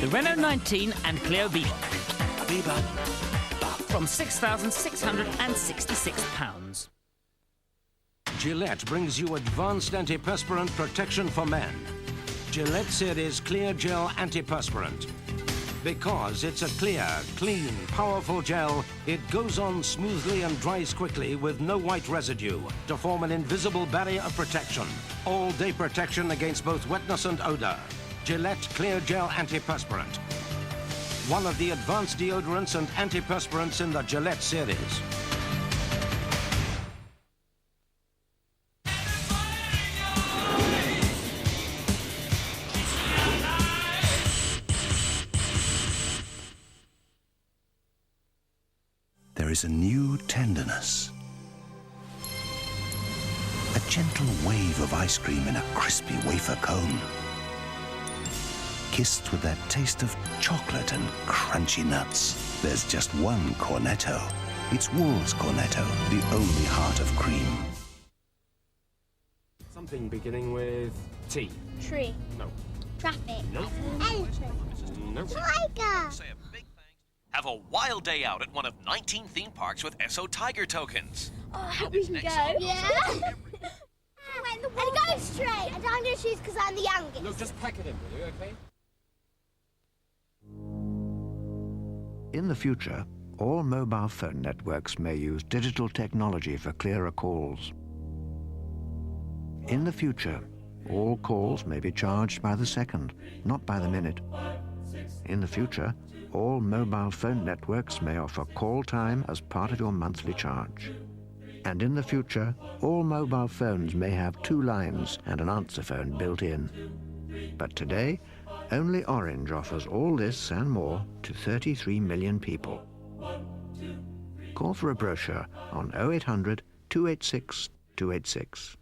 The Renault 19 and Clio Bebop. From £6,666. Gillette brings you advanced antiperspirant protection for men. Gillette Series Clear Gel Antiperspirant. Because it's a clear, clean, powerful gel, it goes on smoothly and dries quickly with no white residue to form an invisible barrier of protection. All-day protection against both wetness and odor. Gillette Clear Gel Antiperspirant. One of the advanced deodorants and antiperspirants in the Gillette series. There is a new tenderness. A gentle wave of ice cream in a crispy wafer cone. Kissed with that taste of chocolate and crunchy nuts. There's just one Cornetto. It's Wool's Cornetto, the only heart of cream. Something beginning with T. Tree. No. Traffic. No. Elephant. No. Tiger. Say a big thanks. Have a wild day out at one of 19 theme parks with SO Tiger tokens. Oh, I hope we can go. Yeah. And go straight. And I'm going to choose because I'm the youngest. Look, just pack it in, will you, okay? In the future, all mobile phone networks may use digital technology for clearer calls. In the future, all calls may be charged by the second, not by the minute. In the future, all mobile phone networks may offer call time as part of your monthly charge. And in the future, all mobile phones may have 2 lines and an answer phone built in. But today, only Orange offers all this and more to 33 million people. Call for a brochure on 0800 286 286.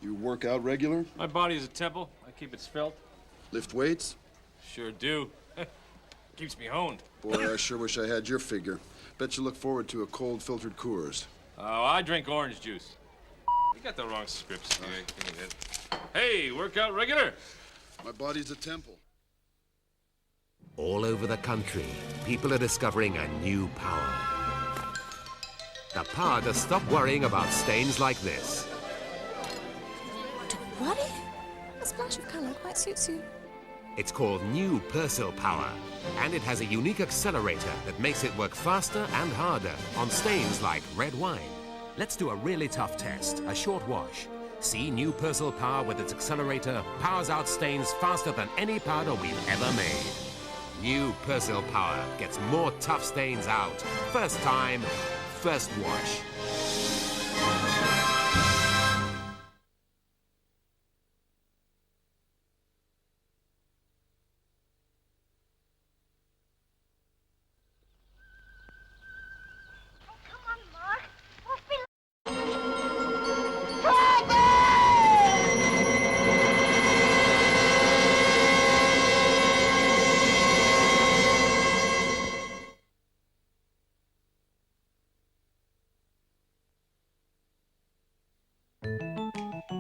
You work out regular? My body is a temple. I keep it svelte. Lift weights? Sure do. Keeps me honed. Boy, I sure wish I had your figure. Bet you look forward to a cold filtered Coors. Oh, I drink orange juice. You got the wrong scripts. Give me that. Hey, workout regular? My body's a temple. All over the country, people are discovering a new power. The power to stop worrying about stains like this. Don't worry. A splash of colour quite suits you. It's called New Persil Power, and it has a unique accelerator that makes it work faster and harder on stains like red wine. Let's do a really tough test, a short wash. See, New Persil Power with its accelerator powers out stains faster than any powder we've ever made. New Persil Power gets more tough stains out. First time, first wash.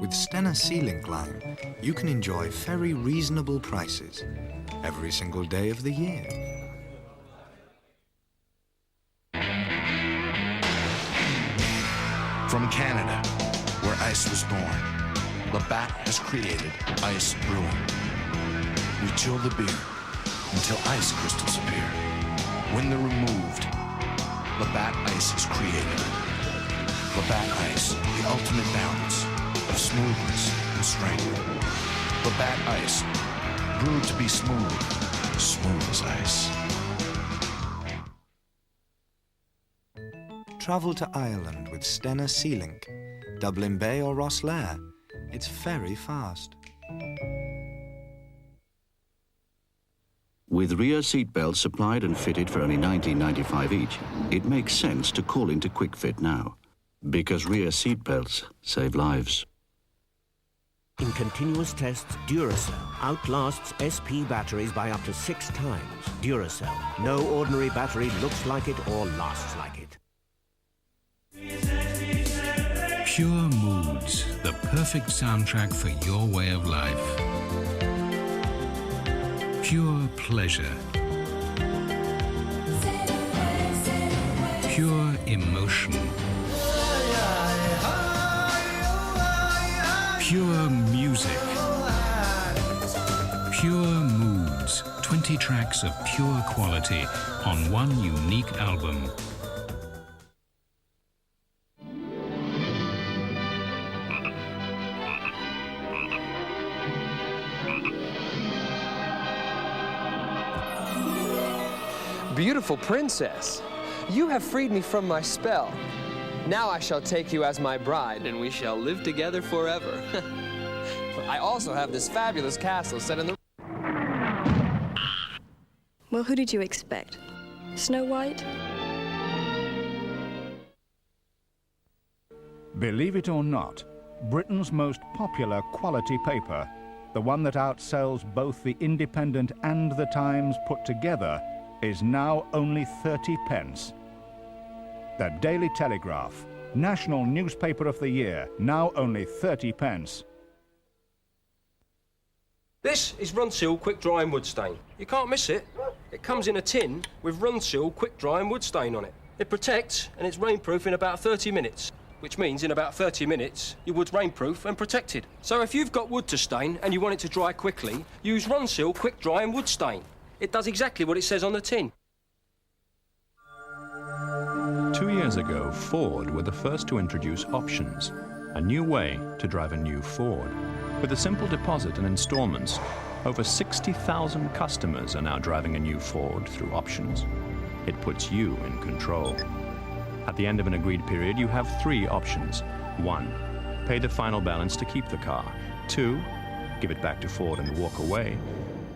With Stena Sea-Link Line, you can enjoy very reasonable prices every single day of the year. From Canada, where ice was born, Labatt has created ice brewing. We chill the beer until ice crystals appear. When they're removed, Labatt Ice is created. Labatt Ice, the ultimate balance of smoothness and strength. Labatt Ice, brewed to be smooth, smooth as ice. Travel to Ireland with Stena Sea-Link, Dublin Bay or Rosslare. It's very fast. With rear seat belts supplied and fitted for only $19.95 each, it makes sense to call into Quick Fit now, because rear seat belts save lives. In continuous tests, Duracell outlasts SP batteries by up to 6 times. Duracell. No ordinary battery looks like it or lasts like it. Pure Moods, the perfect soundtrack for your way of life. Pure pleasure. Pure emotion. Pure music. Pure moods. 20 tracks of pure quality on one unique album. Beautiful princess, you have freed me from my spell. Now I shall take you as my bride, and we shall live together forever. I also have this fabulous castle set in the... Well, who did you expect? Snow White? Believe it or not, Britain's most popular quality paper, the one that outsells both the Independent and the Times put together, is now only 30 pence. The Daily Telegraph, National Newspaper of the Year, now only 30 pence. This is Runseal Quick Drying Wood Stain. You can't miss it. It comes in a tin with Runseal Quick Drying Wood Stain on it. It protects and it's rainproof in about 30 minutes, which means in about 30 minutes your wood's rainproof and protected. So if you've got wood to stain and you want it to dry quickly, use Runseal Quick Drying Wood Stain. It does exactly what it says on the tin. 2 years ago, Ford were the first to introduce options, a new way to drive a new Ford. With a simple deposit and installments, over 60,000 customers are now driving a new Ford through options. It puts you in control. At the end of an agreed period, you have 3 options. 1, pay the final balance to keep the car. 2, give it back to Ford and walk away.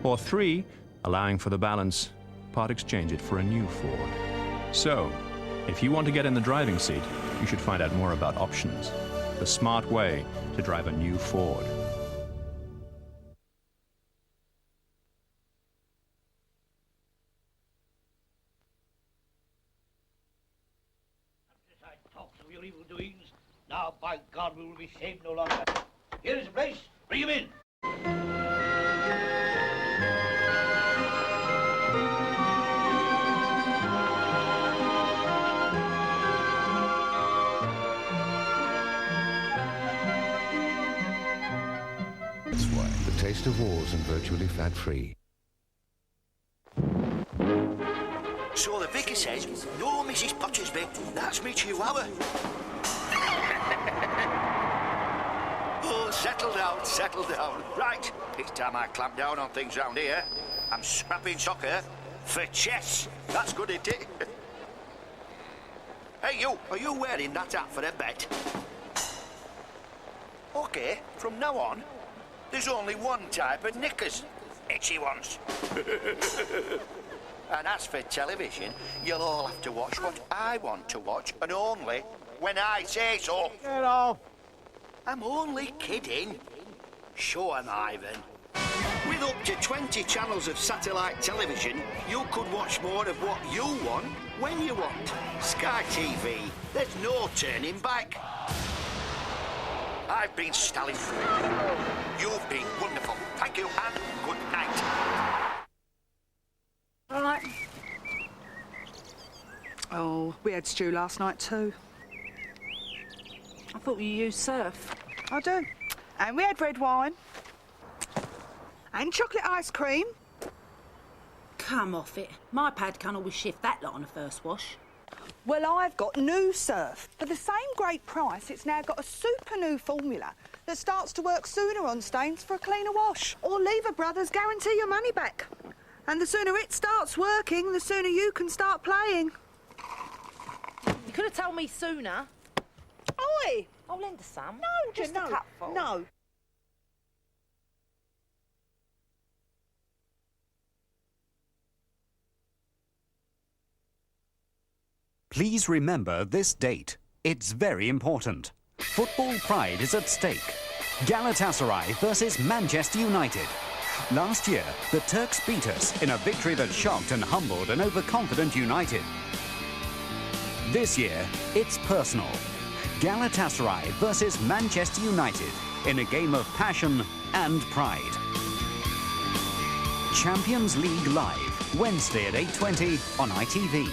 Or 3, allowing for the balance, part exchange it for a new Ford. So, if you want to get in the driving seat, you should find out more about options, the smart way to drive a new Ford. Now, by God, we will be saved no longer. Here is the place. Bring him in. That's why the taste of wars and virtually fat-free. So the vicar says, no, Mrs. Pottersby, that's me chihuahua. Oh, settle down, settle down. Right, it's time I clamp down on things round here. I'm scrapping soccer for chess. That's good, isn't it? Hey, you, are you wearing that hat for a bet? OK, from now on, there's only one type of knickers. Itchy ones. And as for television, you'll all have to watch what I want to watch, and only when I say so. Get off. I'm only kidding. Show 'em, Ivan. With up to 20 channels of satellite television, you could watch more of what you want, when you want. Sky TV, there's no turning back. I've been Stalin. You've been wonderful. Thank you, and good night. All right. Oh, we had stew last night too. I thought you used surf. I do. And we had red wine. And chocolate ice cream. Come off it. My pad can't always shift that lot on the first wash. Well, I've got new surf. For the same great price, it's now got a super new formula that starts to work sooner on stains for a cleaner wash. Or Lever Brothers guarantee your money back. And the sooner it starts working, the sooner you can start playing. You could have told me sooner. Oi! I'll lend her some. No, just no, a cupful. no. Please remember this date. It's very important. Football pride is at stake. Galatasaray versus Manchester United. Last year, the Turks beat us in a victory that shocked and humbled an overconfident United. This year, it's personal. Galatasaray versus Manchester United in a game of passion and pride. Champions League Live, Wednesday at 8:20 on ITV.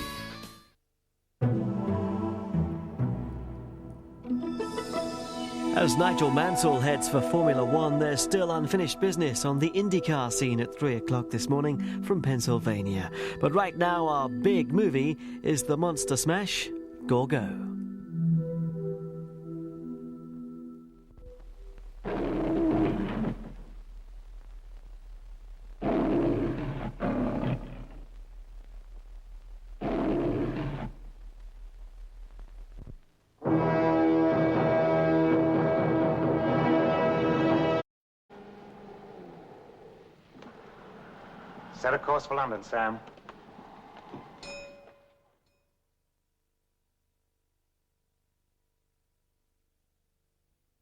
As Nigel Mansell heads for Formula One, there's still unfinished business on the IndyCar scene at 3 o'clock this morning from Pennsylvania. But right now, our big movie is the monster smash, Gorgo. Set a course for London, Sam.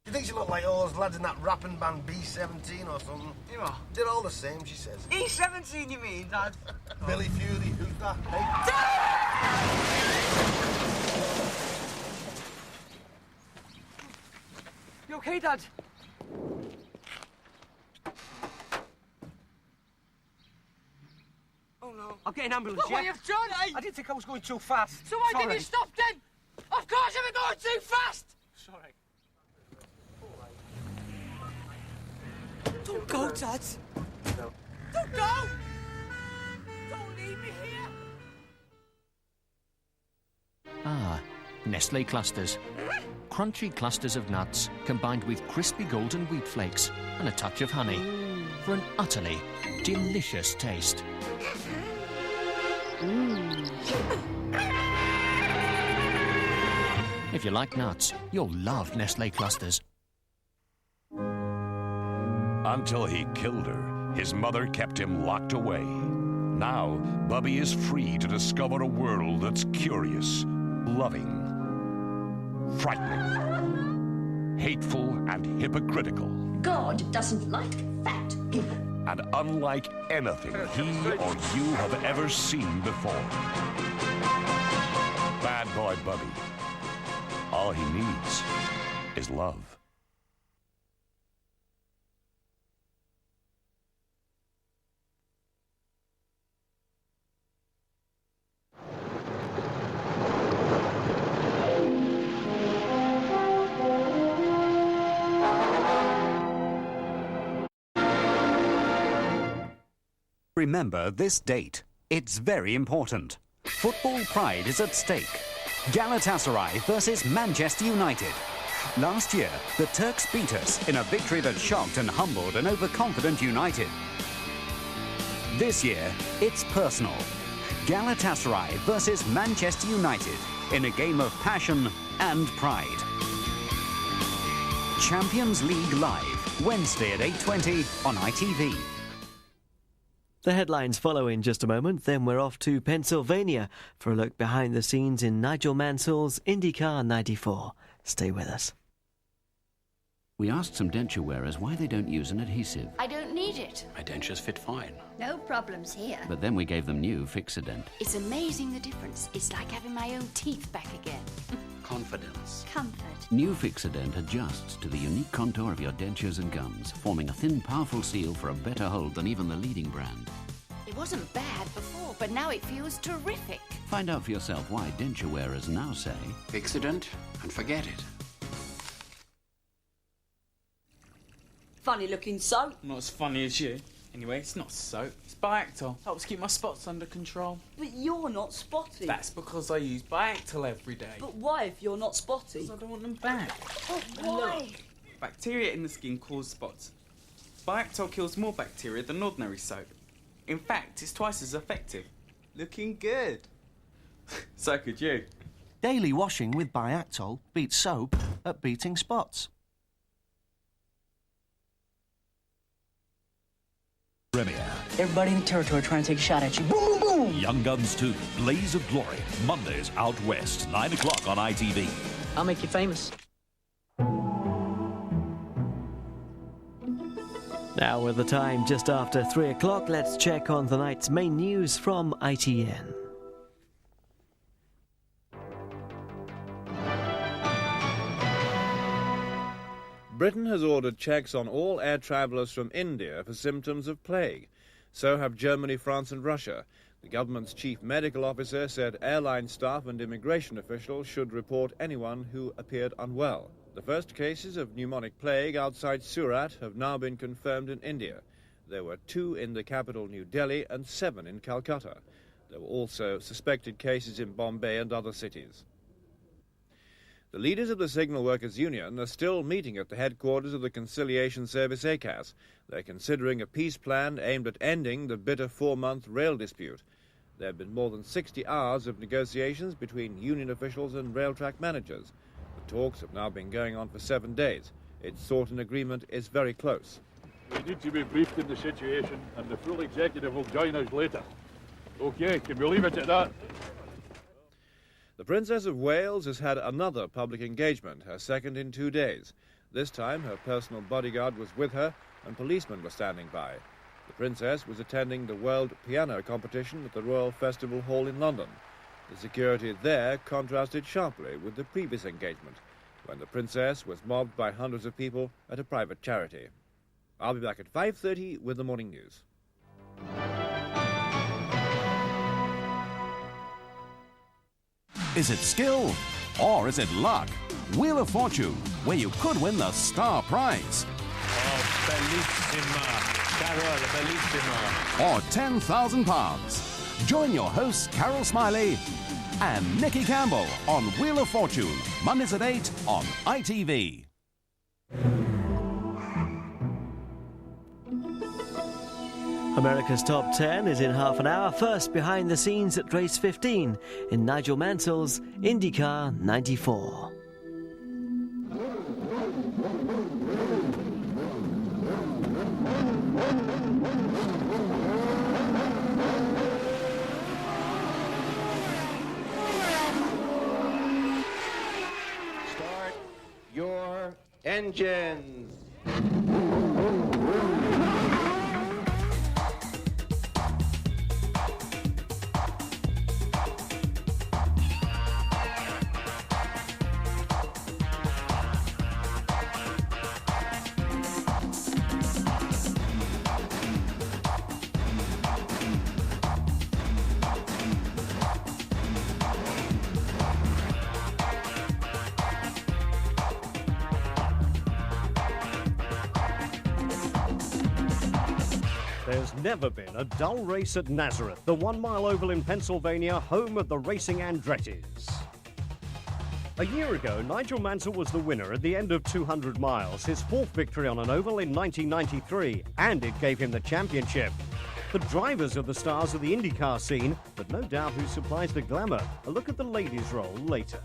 She thinks you look like all those lads in that rapping band B-17 or something. You know, they're all the same, she says. E17, you mean, Dad? Billy Fury, who's that? Hey? You okay, Dad? Oh, no. I'll get an ambulance, Look yeah? what you've done, eh? I didn't think I was going too fast. So why Sorry. didn't you stop then? Of course you were going too fast! Sorry. Don't go, Dad. No. Don't go! Don't leave me here! Ah, Nestle clusters. Crunchy clusters of nuts combined with crispy golden wheat flakes and a touch of honey for an utterly delicious taste. If you like nuts, you'll love Nestle clusters. Until he killed her, his mother kept him locked away. Now, Bubby is free to discover a world that's curious, loving, frightening, hateful, and hypocritical. God doesn't like fat. And unlike anything he or you have ever seen before. Bad boy Bubby. All he needs is love. Remember this date. It's very important. Football pride is at stake. Galatasaray versus Manchester United. Last year, the Turks beat us in a victory that shocked and humbled an overconfident United. This year, it's personal. Galatasaray versus Manchester United in a game of passion and pride. Champions League Live, Wednesday at 8:20 on ITV. The headlines follow in just a moment, then we're off to Pennsylvania for a look behind the scenes in Nigel Mansell's IndyCar 94. Stay with us. We asked some denture wearers why they don't use an adhesive. I don't need it. My dentures fit fine. No problems here. But then we gave them new Fixodent. It's amazing the difference. It's like having my own teeth back again. Confidence. Comfort. New Fixodent adjusts to the unique contour of your dentures and gums, forming a thin, powerful seal for a better hold than even the leading brand. It wasn't bad before, but now it feels terrific. Find out for yourself why denture wearers now say Fixodent and forget it. Funny looking soap. Not as funny as you. Anyway, it's not soap. It's Biactyl. Helps keep my spots under control. But you're not spotty. That's because I use Biactyl every day. But why if you're not spotty? Because I don't want them back. Oh, And why? look, bacteria in the skin cause spots. Biactyl kills more bacteria than ordinary soap. In fact, it's twice as effective. Looking good. So could you. Daily washing with Biactyl beats soap at beating spots. Premiere. Everybody in the territory trying to take a shot at you. Boom, boom, boom! Young Guns 2, Blaze of Glory. Mondays out west, 9 o'clock on ITV. I'll make you famous. Now with the time just after 3 o'clock, let's check on the night's main news from ITN. Britain has ordered checks on all air travellers from India for symptoms of plague. So have Germany, France and Russia. The government's chief medical officer said airline staff and immigration officials should report anyone who appeared unwell. The first cases of pneumonic plague outside Surat have now been confirmed in India. There were 2 in the capital, New Delhi, and 7 in Calcutta. There were also suspected cases in Bombay and other cities. The leaders of the Signal Workers Union are still meeting at the headquarters of the Conciliation Service ACAS. They're considering a peace plan aimed at ending the bitter 4-month rail dispute. There have been more than 60 hours of negotiations between union officials and rail track managers. The talks have now been going on for 7 days. It's thought an agreement is very close. We need to be briefed in the situation, and the full executive will join us later. OK, can we leave it at that? The Princess of Wales has had another public engagement, her second in 2 days. This time, her personal bodyguard was with her, and policemen were standing by. The Princess was attending the World Piano Competition at the Royal Festival Hall in London. The security there contrasted sharply with the previous engagement, when the Princess was mobbed by hundreds of people at a private charity. I'll be back at 5:30 with the morning news. Is it skill or is it luck? Wheel of Fortune, where you could win the star prize. Oh, bellissima. Carol, bellissima. Or £10,000. Join your hosts Carol Smiley and Nicky Campbell on Wheel of Fortune, Mondays at 8 on ITV. America's Top 10 is in half an hour. First, behind the scenes at race 15 in Nigel Mansell's IndyCar 94. Start your engines. There's never been a dull race at Nazareth, the 1 mile oval in Pennsylvania, home of the racing Andrettis. A year ago, Nigel Mansell was the winner at the end of 200 miles, his 4th victory on an oval in 1993, and it gave him the championship. The drivers are the stars of the IndyCar scene, but no doubt who supplies the glamour. A look at the ladies' role later.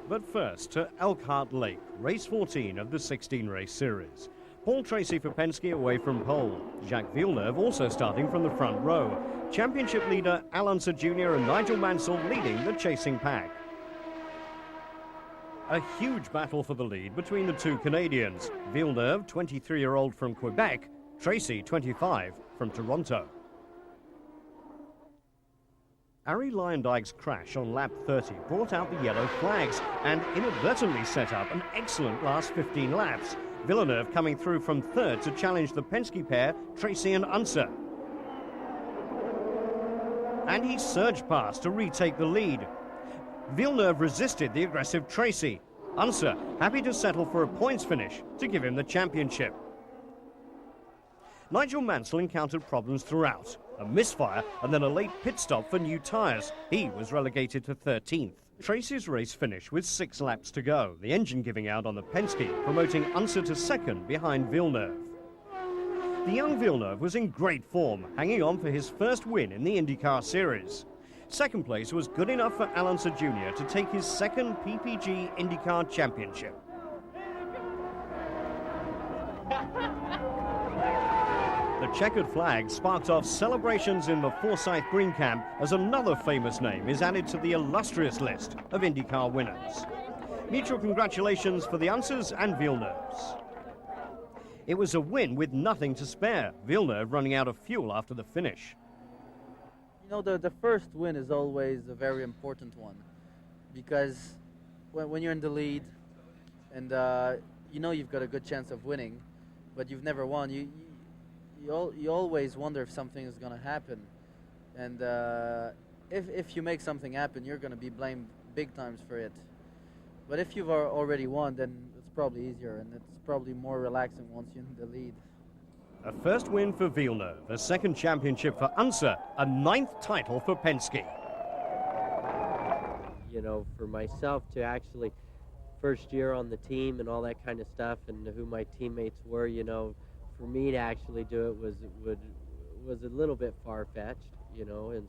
But first to Elkhart Lake, race 14 of the 16-race series. Paul Tracy for Penske away from pole. Jacques Villeneuve also starting from the front row. Championship leader Al Unser Jr. and Nigel Mansell leading the chasing pack. A huge battle for the lead between the two Canadians. Villeneuve, 23-year-old from Quebec, Tracy, 25, from Toronto. Arie Luyendyk's crash on lap 30 brought out the yellow flags and inadvertently set up an excellent last 15 laps. Villeneuve coming through from 3rd to challenge the Penske pair, Tracy and Unser. And he surged past to retake the lead. Villeneuve resisted the aggressive Tracy. Unser happy to settle for a points finish to give him the championship. Nigel Mansell encountered problems throughout. A misfire and then a late pit stop for new tyres. He was relegated to 13th. Tracy's race finished with 6 laps to go, the engine giving out on the Penske, promoting Unser to 2nd behind Villeneuve. The young Villeneuve was in great form, hanging on for his first win in the IndyCar Series. 2nd place was good enough for Al Unser Jr. to take his 2nd PPG IndyCar Championship. The checkered flag sparked off celebrations in the Forsyth Green Camp as another famous name is added to the illustrious list of IndyCar winners. Mutual congratulations for the Unsers and Villeneuves. It was a win with nothing to spare, Villeneuve running out of fuel after the finish. You know, the first win is always a very important one because when you're in the lead and you know you've got a good chance of winning, but you've never won. You always wonder if something is going to happen, and if you make something happen, you're going to be blamed big times for it. But if you've already won, then it's probably easier, and it's probably more relaxing once you're in the lead. A first win for Villeneuve, a second championship for Unser, a 9th title for Penske. You know, for myself to actually first year on the team and all that kind of stuff, and who my teammates were, you know, for me to actually do it was a little bit far-fetched, you know, and